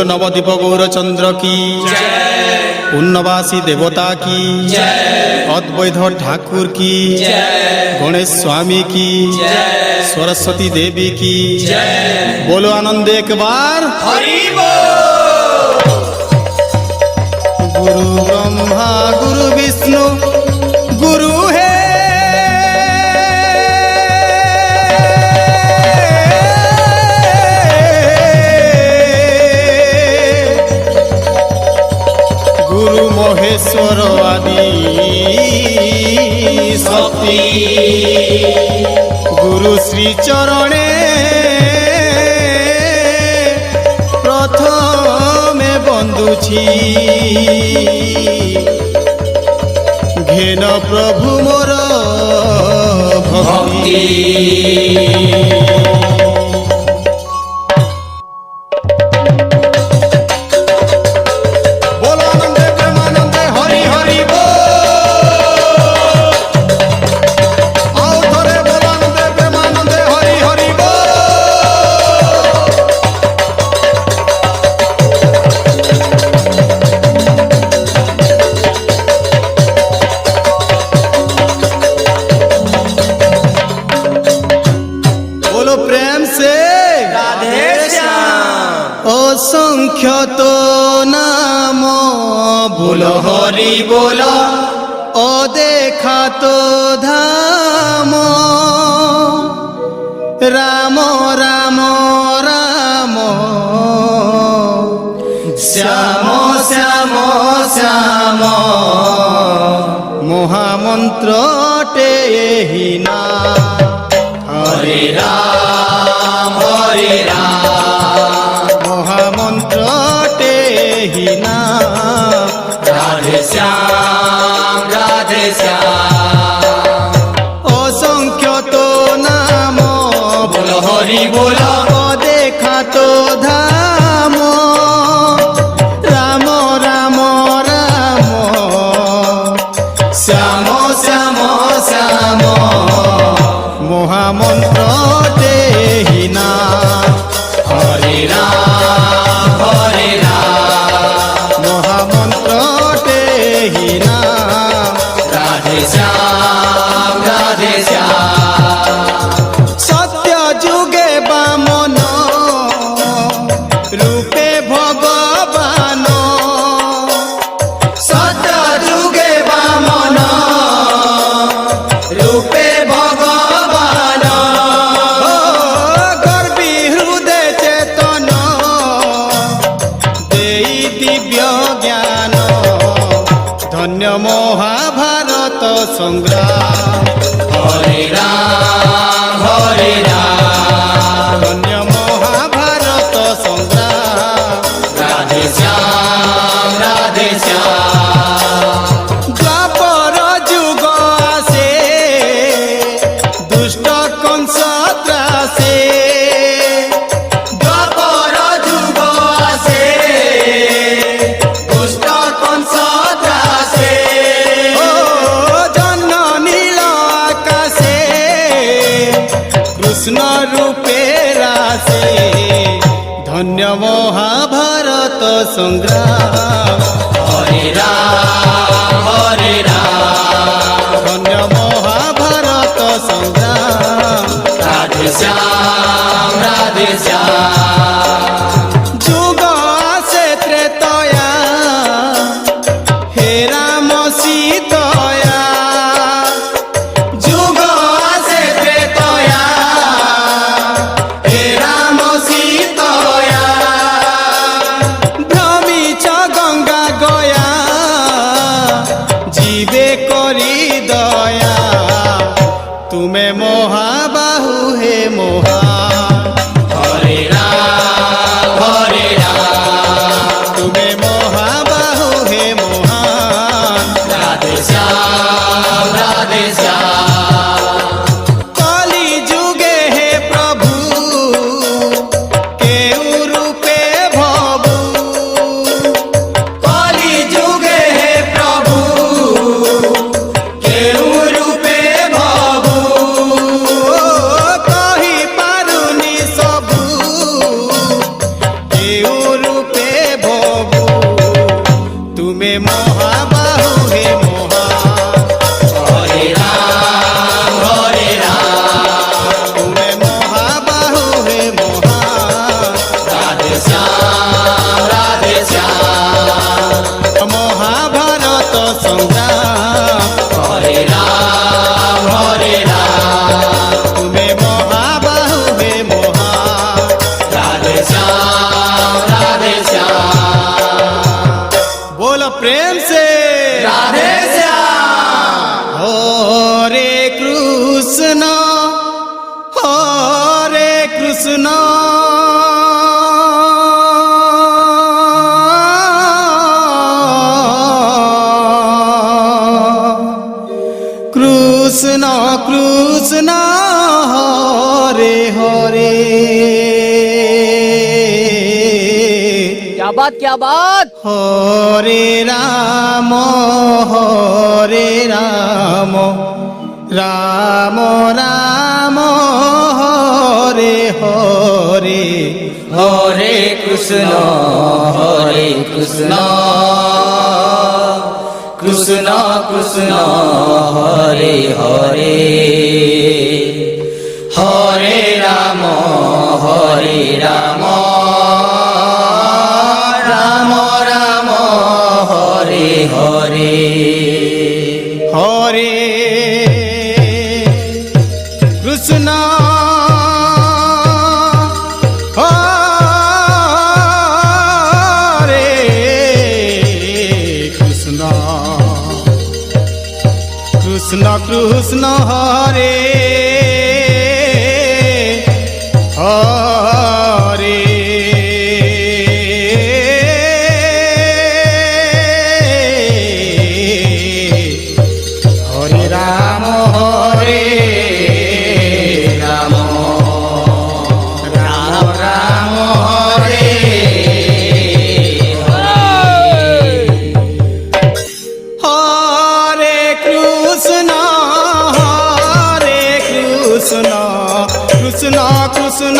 नवदीप गौरचंद्र की पुण्यवासी देवता की अद्वैत ठाकुर की गणेश स्वामी की सरस्वती देवी की बोलो आनंद एक बार हरि बोल। गुरु ब्रह्मा गुरु विष्णु गुरु है गुरु महेश्वर आदि शक्ति गुरु श्री चरणे प्रथमे बंदुछि घेन प्रभु मोर भक्ति। असंख्य तो नाम बोलो हरि बोलो अदेखा तो धाम राम राम राम श्याम श्याम श्याम महामंत्र टेहि ना हरे राम हरे राम महामंत्र टेहि नाम राधे श्याम असंख्य तो नाम बोलो हरि बोलो अदेखा तो धाम राम राम राम श्याम श्याम श्याम महामंत्र टेहि नाम हरे राम महामंत्र टेहि नाम राधे श्याम सत्य जुगे बामन रूपे भगवान सत्य जुगे वामन रूपे भगवान गर्वी हृदय चेतन देई दिव्य ज्ञान धन्य महाभारत संग्राम हरे राम धन्य महाभारत संग्राम राधे श्याम द्वापर जुग आसे दुष्ट कंस त्रासे द्वापर जुग आसे दुष्ट कंस त्रासे ओ जन्म नील आकाशे कृष्ण रूपे रासे धन्य महाभारत संग्राम हरे राम धन्य महाभारत संग्राम राधे श्याम जुग आसे त्रेतया हे राम सीतया जुग आसे त्रेतया हे राम सीतया भ्रमिच गंगा गया जीवे करी दया तुम्हें महाबाहु हे मोहा हरे राम কৃষ্ণ হরে হরে। क्या बात হরে রাম রাম রাম হরে হরে। হরে কৃষ্ণ কৃষ্ণ কৃষ্ণ হরে হরে। হরে রাম রাম রাম হরে হরে। হরে কৃষ্ণ হরে কৃষ্ণ কৃষ্ণ কৃষ্ণ হরে হরে। হরে রাম হরে রাম রাম রাম হরে হরে কৃষ্ণ কৃষ্ণ কৃষ্ণ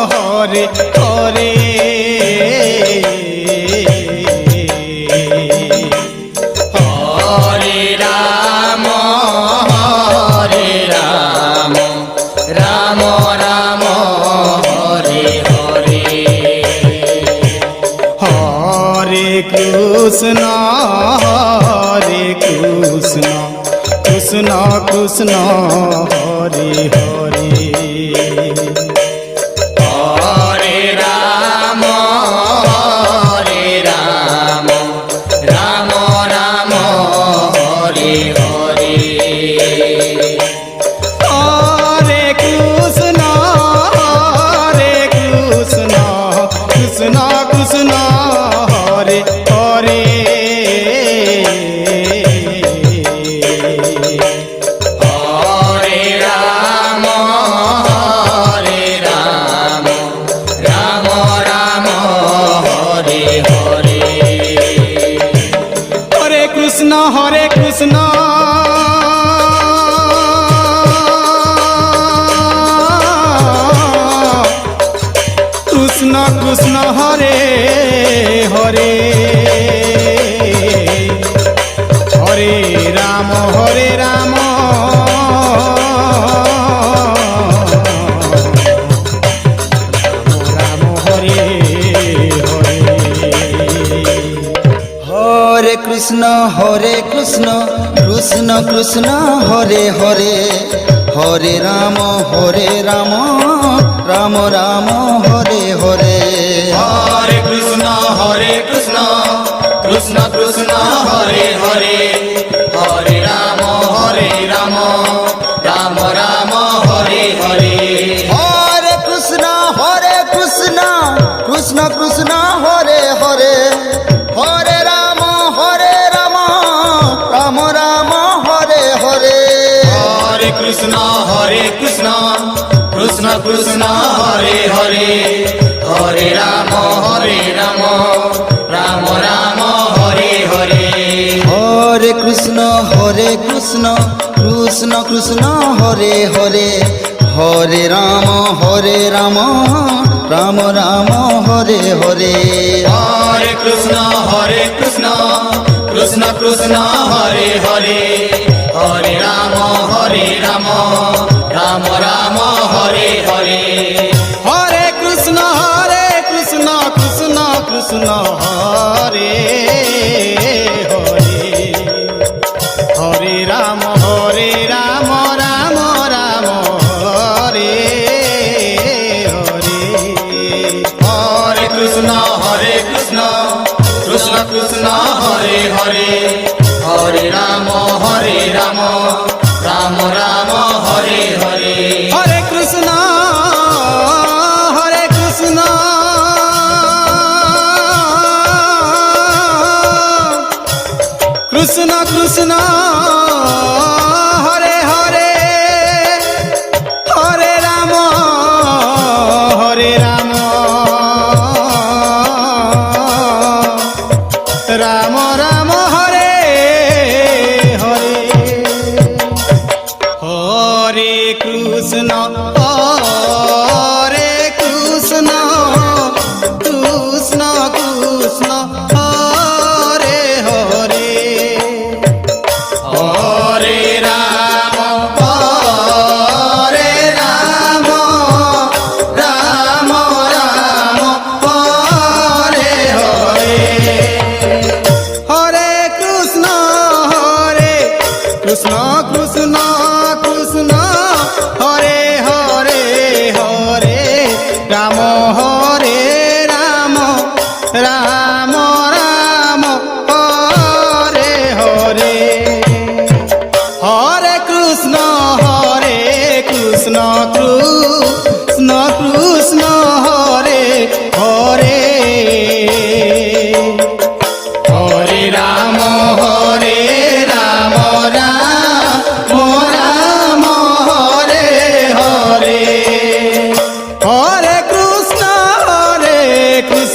হরে হরে। হরে রাম রাম রাম হরে হরে। হরে কৃষ্ণ কৃষ্ণ কৃষ্ণ হরে হরে। হরে রাম রাম রাম হরে হরে। হরে কৃষ্ণ কৃষ্ণ কৃষ্ণ হরে হরে। হরে রাম রাম রাম হরে হরে। হরে কৃষ্ণ কৃষ্ণ কৃষ্ণ হরে হরে। হরে রাম রাম হরে হরে। হরে কৃষ্ণ কৃষ্ণ কৃষ্ণ হরে হরে। হরে রাম রাম রাম হরে হরে। হরে কৃষ্ণ কৃষ্ণ কৃষ্ণ হরে হরে। হরে রাম রাম রাম হরে হরে। হরে কৃষ্ণ কৃষ্ণ কৃষ্ণ হরে হরে। হরে রাম রাম রাম হরে হরে। হরে কৃষ্ণ কৃষ্ণ কৃষ্ণ হরে হরে। হরে রাম রাম রাম হরে হরে। হরে কৃষ্ণ কৃষ্ণ কৃষ্ণ হরে হরে। হরে রাম রাম রাম হরে হরে। হরে কৃষ্ণ কৃষ্ণ কৃষ্ণ হরে হরে। হরে রাম রাম রাম হরে হরে। হরে কৃষ্ণ কৃষ্ণ কৃষ্ণ হরে হরে। হরে রাম রাম রাম হরে হরে। হরে কৃষ্ণ কৃষ্ণ কৃষ্ণ হরে হরে। হরে রাম রাম রাম হরে হরে। হরে কৃষ্ণ কৃষ্ণ কৃষ্ণ হরে হরে।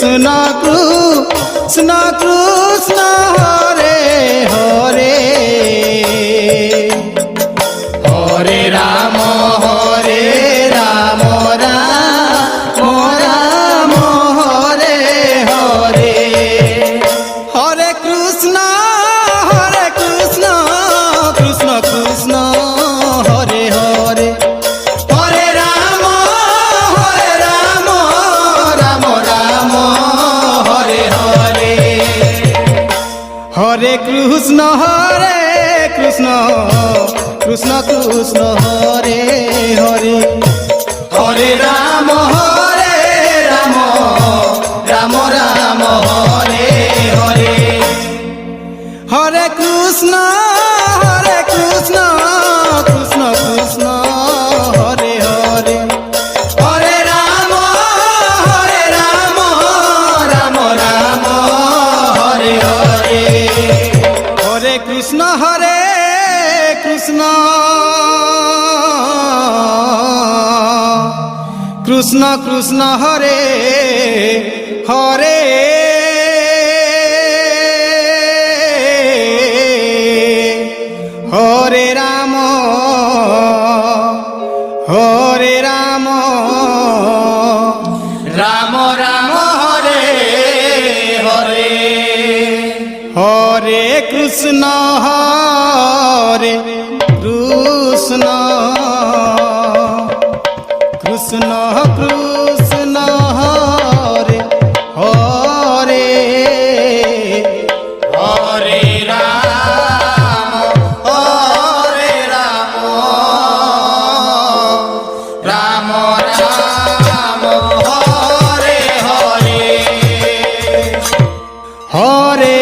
কৃষ্ণ কৃষ্ণ কৃষ্ণ হরে হরে হরে রাম রাম রাম হরে হরে হরে কৃষ্ণ কৃষ্ণ কৃষ্ণ হরে হরে হরে রাম রাম রাম হরে হরে হরে কৃষ্ণ কৃষ্ণ কৃষ্ণ কৃষ্ণ হরে হরে হরে রাম রাম রাম হরে হরে হরে কৃষ্ণ কৃষ্ণ কৃষ্ণ হরে হরে হরে রাম রাম রাম হরে হরে হরে কৃষ্ণ কৃষ্ণ কৃষ্ণ কৃষ্ণ হরে হরে হরে রাম রাম রাম হরে হরে হরে কৃষ্ণ কৃষ্ণ কৃষ্ণ কৃষ্ণ হরে হরে হরে রাম রাম রাম হরে হরে হরে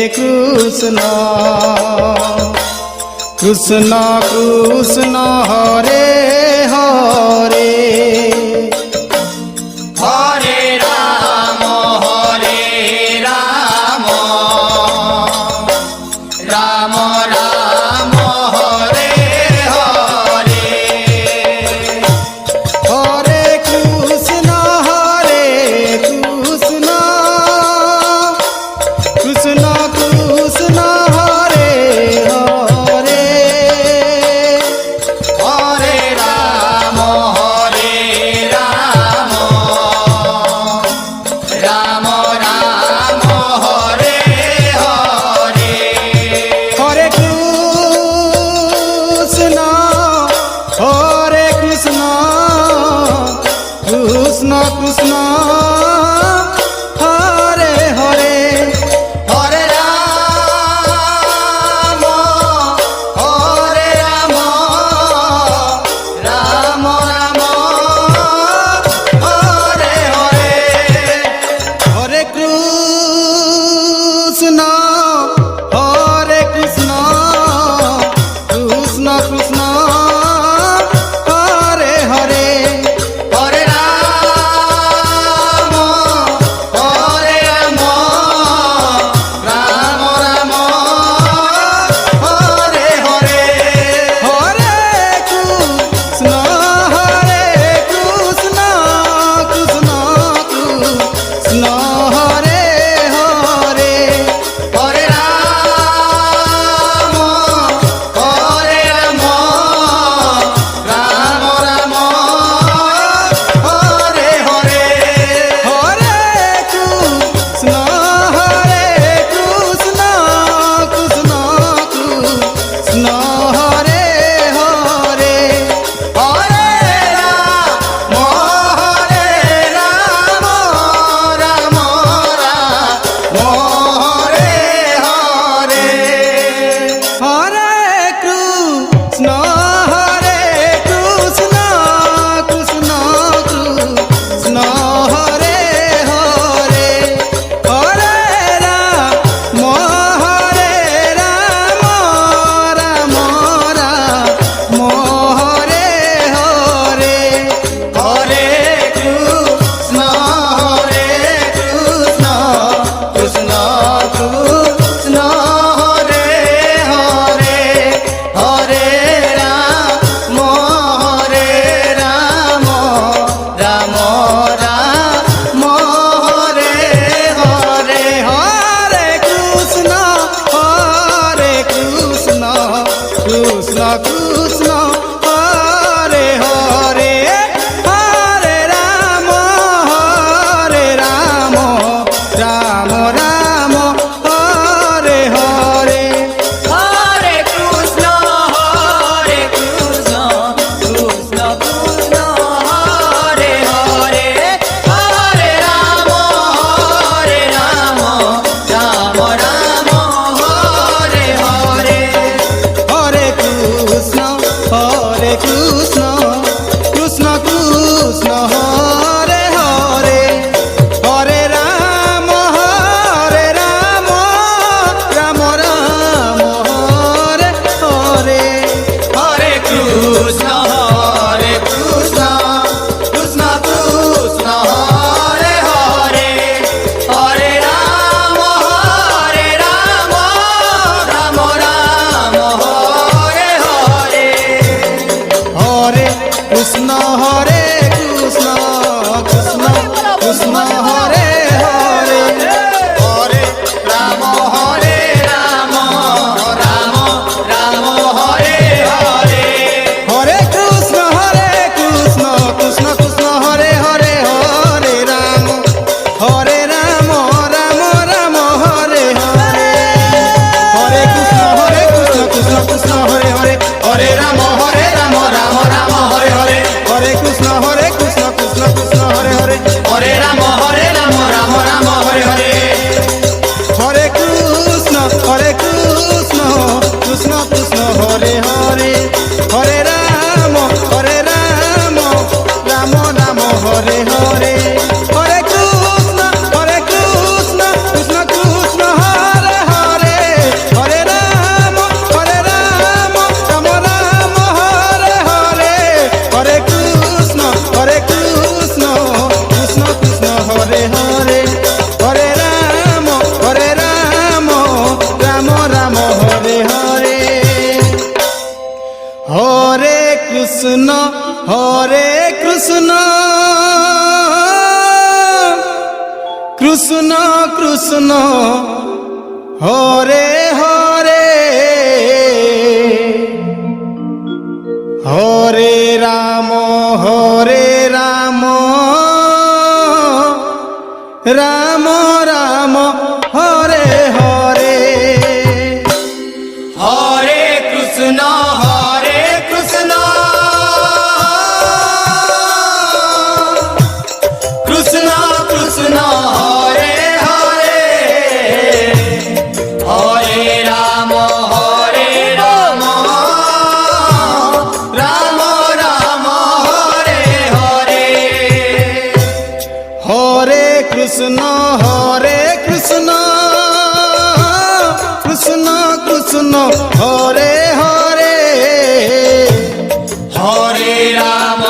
কৃষ্ণ কৃষ্ণ কৃষ্ণ হরে হরে হরে রাম রাম রাম হরে হরে হরে কৃষ্ণ কৃষ্ণ কৃষ্ণ কৃষ্ণ হরে হরে হরে রাম রাম রাম হরে হরে হরে কৃষ্ণ কৃষ্ণ কৃষ্ণ হরে হরে হরে রাম রাম হরে হরে হরে কৃষ্ণ কৃষ্ণ কৃষ্ণ হরে হরে হরে রাম হরে হরে হরে কৃষ্ণ কৃষ্ণ কৃষ্ণ হরে হরে হরে রাম রাম রাম হরে হরে হরে কৃষ্ণ কৃষ্ণ কৃষ্ণ হরে হরে হরে রাম রাম রাম হরে হরে হরে কৃষ্ণ কৃষ্ণ কৃষ্ণ হরে হরে হরে রাম রাম রাম হরে হরে হরে কৃষ্ণ কৃষ্ণ কৃষ্ণ হরে হরে হরে রাম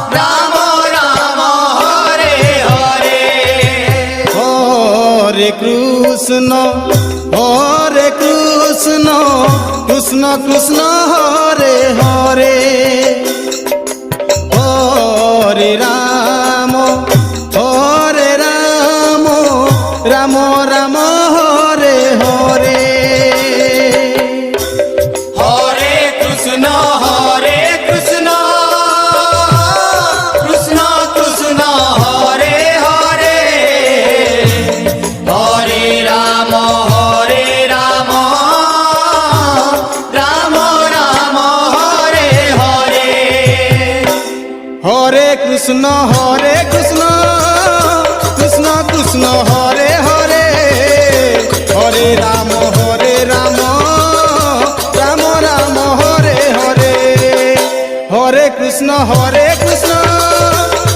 রাম রাম হরে হরে হরে কৃষ্ণ কৃষ্ণ কৃষ্ণ হরে হরে হরে রাম রাম রাম হরে হরে হরে কৃষ্ণ কৃষ্ণ কৃষ্ণ হরে হরে হরে রাম রাম রাম হরে হরে হরে কৃষ্ণ কৃষ্ণ কৃষ্ণ হরে হরে হরে রাম রাম রাম হরে হরে হরে কৃষ্ণ কৃষ্ণ কৃষ্ণ হরে হরে হরে রাম রাম রাম হরে হরে হরে কৃষ্ণ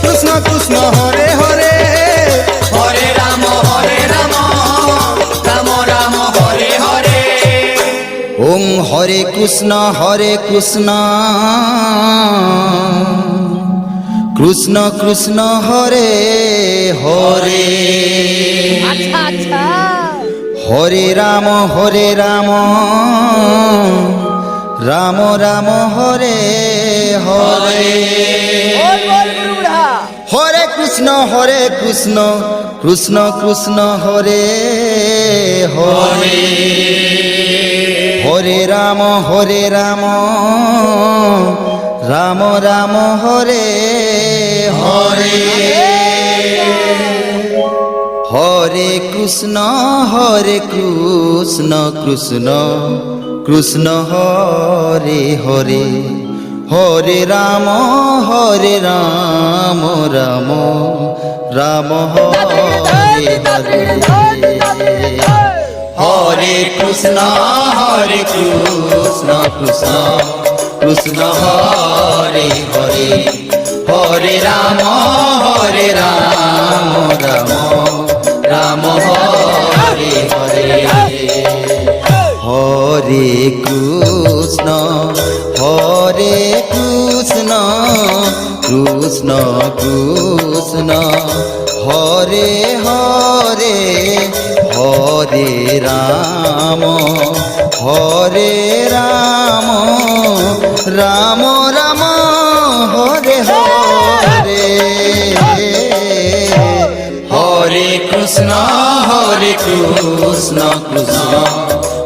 কৃষ্ণ কৃষ্ণ হরে হরে হরে রাম রাম রাম হরে হরে ওম হরে কৃষ্ণ কৃষ্ণ কৃষ্ণ হরে হরে अच्छा अच्छा হরে রাম রাম রাম হরে হরে बोल बोल गुरु बुढ़ा হরে কৃষ্ণ কৃষ্ণ কৃষ্ণ হরে হরে হরে রাম রাম রাম হরে হরে হরে কৃষ্ণ কৃষ্ণ কৃষ্ণ হরে হরে হরে রাম রাম রাম হরে হরে হরে কৃষ্ণ কৃষ্ণ কৃষ্ণ হরে হরে হরে রাম রাম রাম হরে হরে হরে কৃষ্ণ কৃষ্ণ কৃষ্ণ হরে হরে হরে রাম রাম রাম হরে হরে হরে কৃষ্ণ কৃষ্ণ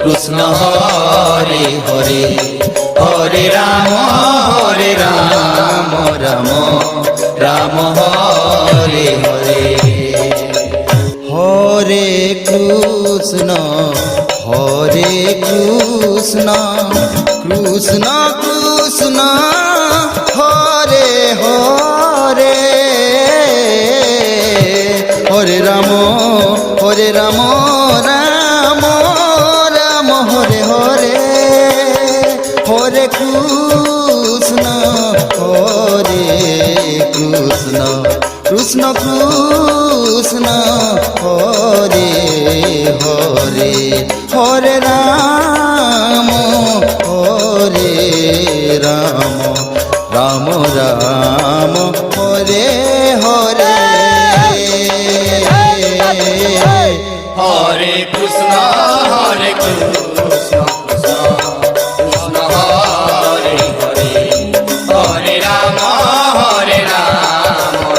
কৃষ্ণ হরে হরে হরে রাম রাম রাম হরে হরে হরে কৃষ্ণ কৃষ্ণ কৃষ্ণ হরে হরে হরে রাম রাম রাম হরে হরে হরে কৃষ্ণ কৃষ্ণ কৃষ্ণ হরে হরে হরে রাম হরে রাম রাম রাম হরে হরে হরে কৃষ্ণ কৃষ্ণ কৃষ্ণ হরে হরে হরে রাম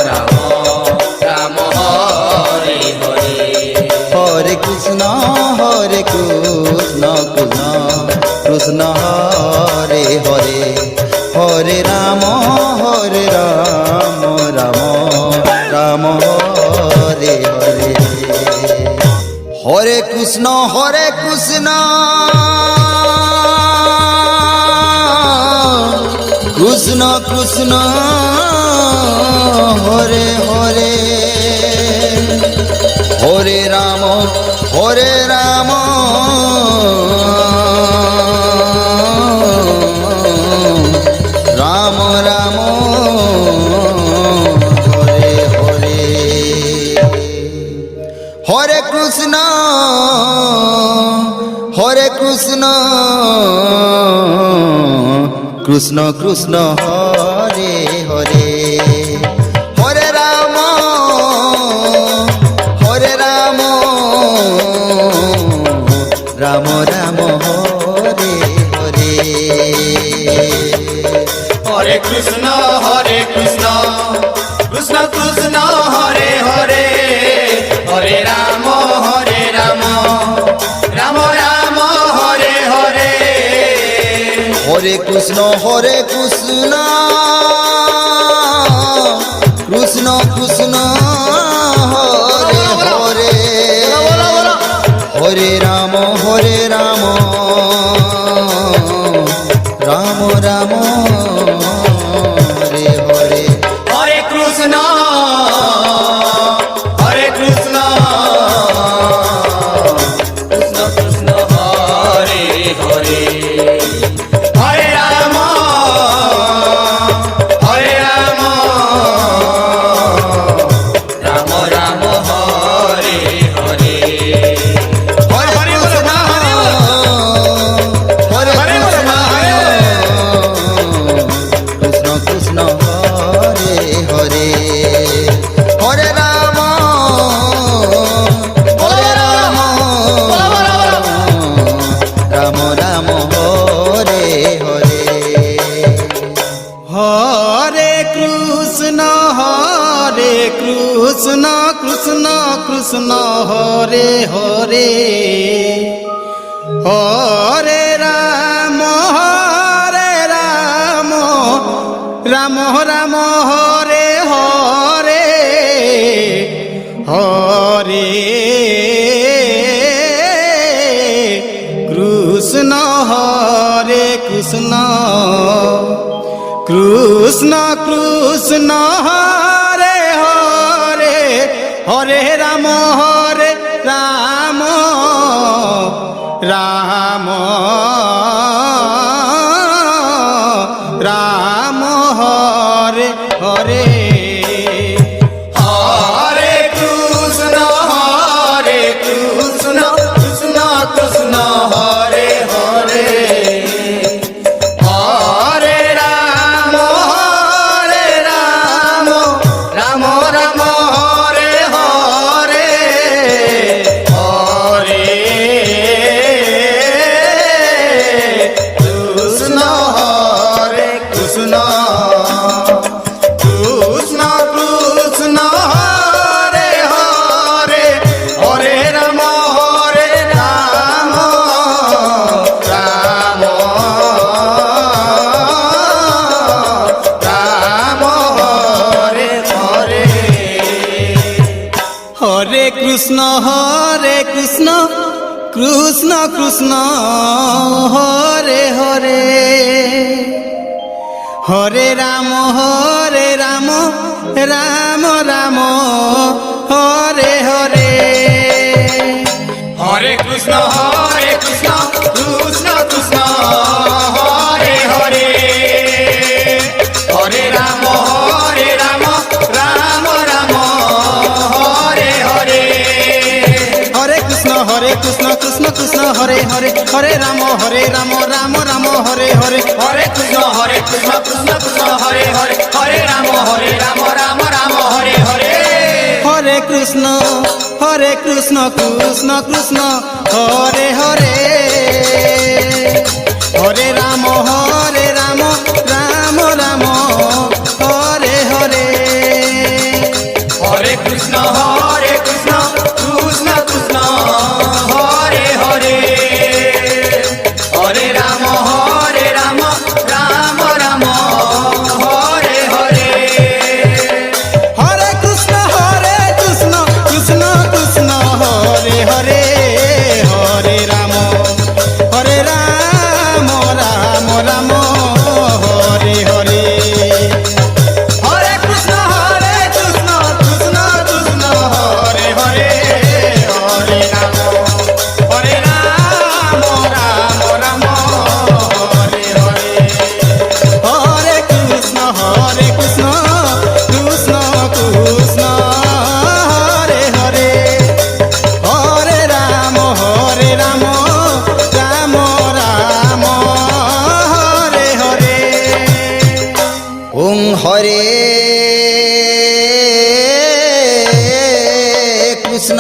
রাম রাম হরে হরে হরে কৃষ্ণ কৃষ্ণ কৃষ্ণ হরে হরে হরে রাম রাম রাম হরে হরে হরে কৃষ্ণ কৃষ্ণ কৃষ্ণ হরে হরে হরে রাম রাম রাম হরে হরে হরে কৃষ্ণ কৃষ্ণ কৃষ্ণ হরে হরে হরে রাম রাম রাম হরে হরে হরে কৃষ্ণ কৃষ্ণ কৃষ্ণ হরে হরে হরে রাম রাম রাম হরে হরে হরে কৃষ্ণ কৃষ্ণ কৃষ্ণ হরে হরে হরে রাম রাম রাম হরে হরে হরে কৃষ্ণ কৃষ্ণ কৃষ্ণ হরে হরে হরে রাম রাম রাম হরে হরে হরে কৃষ্ণ কৃষ্ণ কৃষ্ণ হরে হরে হরে রাম রাম রাম হরে হরে হরে কৃষ্ণ কৃষ্ণ কৃষ্ণ হরে হরে হরে রাম রাম রাম হরে হরে হরে কৃষ্ণ কৃষ্ণ কৃষ্ণ কৃষ্ণ হরে হরে হরে রাম রাম রাম হরে হরে হরে কৃষ্ণ কৃষ্ণ কৃষ্ণ হরে হরে হরে রাম রাম রাম হরে হরে হরে কৃষ্ণ কৃষ্ণ কৃষ্ণ কৃষ্ণ হরে হরে হরে রাম রাম রাম হরে হরে হরে কৃষ্ণ কৃষ্ণ কৃষ্ণ হরে হরে হরে রাম রাম রাম হরে হরে হরে কৃষ্ণ কৃষ্ণ কৃষ্ণ হরে হরে হরে রাম রাম রাম কৃষ্ণ কৃষ্ণ কৃষ্ণ হরে হরে হরে রাম রাম রাম হরে হরে হরে কৃষ্ণ কৃষ্ণ কৃষ্ণ হরে হরে হরে রাম রাম রাম হরে হরে হরে কৃষ্ণ কৃষ্ণ কৃষ্ণ হরে হরে হরে রাম রাম রাম হরে হরে হরে কৃষ্ণ কৃষ্ণ কৃষ্ণ হরে হরে হরে রাম রাম রাম হরে হরে হরে কৃষ্ণ কৃষ্ণ কৃষ্ণ হরে হরে হরে রাম রাম রাম হরে হরে হরে কৃষ্ণ কৃষ্ণ কৃষ্ণ হরে হরে হরে রাম রাম হরে হরে হরে কৃষ্ণ কৃষ্ণ কৃষ্ণ হরে হরে হরে রাম রাম রাম হরে হরে ওং হরে কৃষ্ণ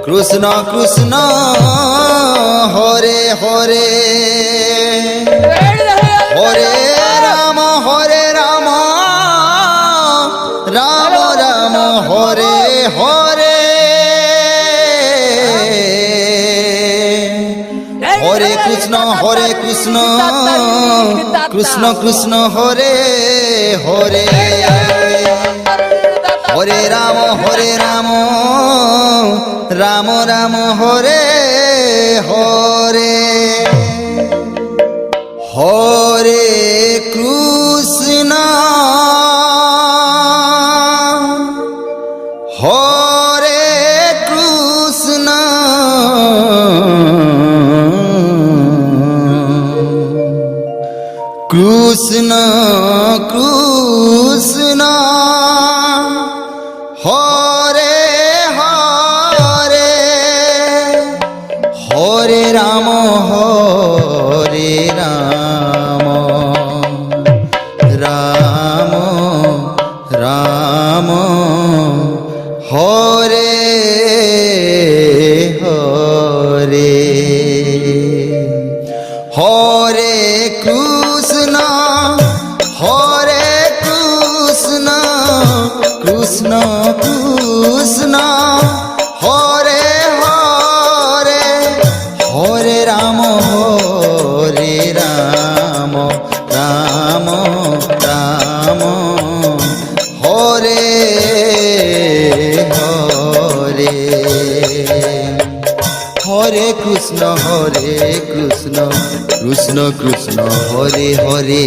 কৃষ্ণ কৃষ্ণ হরে হরে হরে রাম রাম রাম হরে হরে হরে কৃষ্ণ কৃষ্ণ কৃষ্ণ হরে হরে হরে রাম রাম রাম হরে হরে হরে কৃষ্ণ হরে কৃষ্ণ কৃষ্ণ কৃষ্ণ হরে হরে হরে রাম রাম রাম হরে হরে হরে কৃষ্ণ কৃষ্ণ কৃষ্ণ হরে হরে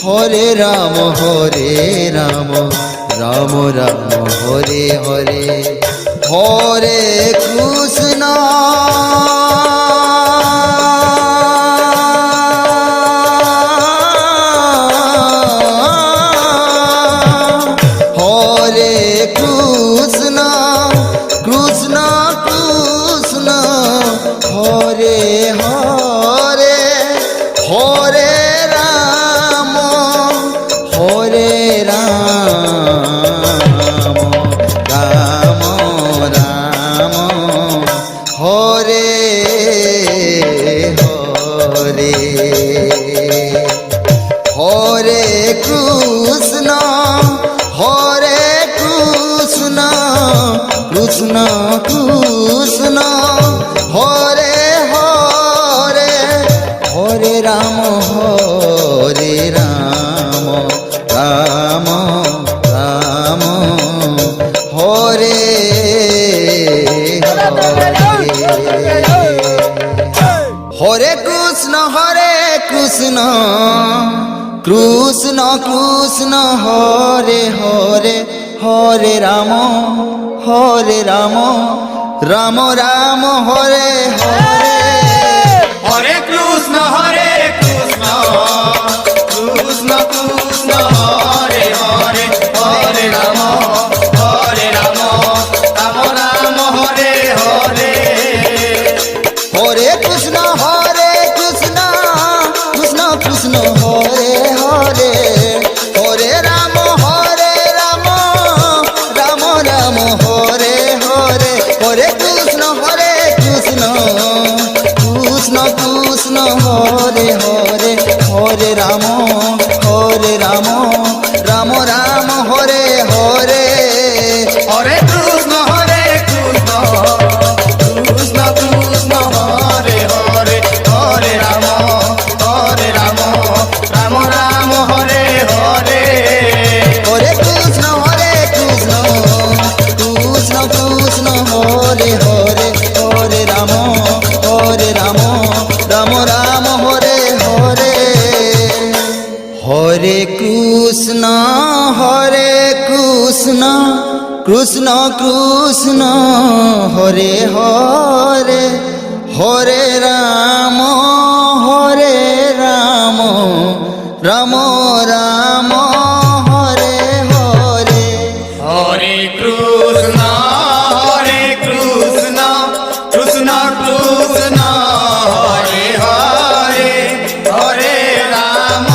হরে রাম রাম রাম হরে হরে হরে কৃষ্ণ কৃষ্ণ কৃষ্ণ হরে হরে হরে রাম রাম রাম হরে হরে হরে কৃষ্ণ হরে কৃষ্ণ কৃষ্ণ কৃষ্ণ হরে হরে হরে রাম রাম রাম হরে হরে হরে কৃষ্ণ কৃষ্ণ কৃষ্ণ হরে হরে হরে রাম রাম রাম হরে হরে কৃষ্ণ কৃষ্ণ কৃষ্ণ হরে হরে হরে রাম রাম রাম হরে হরে হরে কৃষ্ণ কৃষ্ণ কৃষ্ণ হরে হরে হরে রাম রাম রাম হরে হরে রাম রাম রাম হরে হরে হরে কৃষ্ণ কৃষ্ণ কৃষ্ণ হরে হরে হরে রাম রাম রাম হরে হরে হরে কৃষ্ণ কৃষ্ণ কৃষ্ণ হরে হরে হরে রাম রাম রাম হরে হরে হরে কৃষ্ণ কৃষ্ণ কৃষ্ণ হরে হরে হরে রাম রাম রাম হরে হরে হরে কৃষ্ণ কৃষ্ণ কৃষ্ণ হরে হরে হরে রাম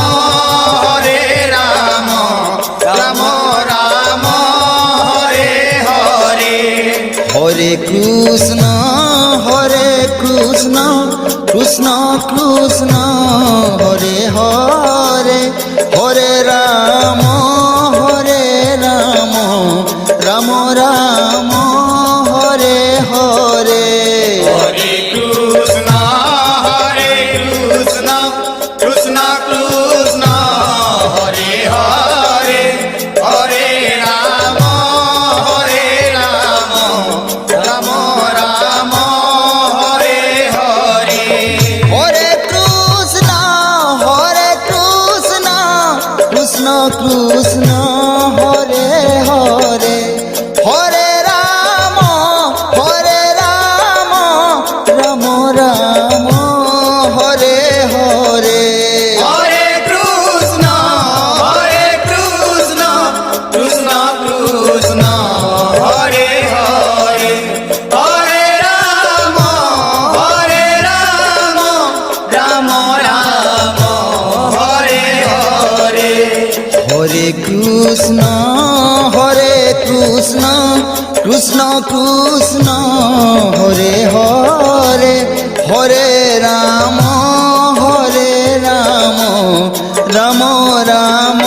রাম রাম হরে হরে হরে কৃষ্ণ কৃষ্ণ কৃষ্ণ হরে হরে হরে রাম রাম রাম হরে হরে হরে কৃষ্ণ কৃষ্ণ কৃষ্ণ হরে হরে হরে রাম রাম রাম হরে হরে হরে কৃষ্ণ কৃষ্ণ কৃষ্ণ হরে হরে হরে রাম রাম রাম হরে হরে হরে কৃষ্ণ কৃষ্ণ কৃষ্ণ হরে হরে হরে রাম রাম রাম হরে হরে হরে কৃষ্ণ কৃষ্ণ কৃষ্ণ হরে হরে হরে রাম রাম রাম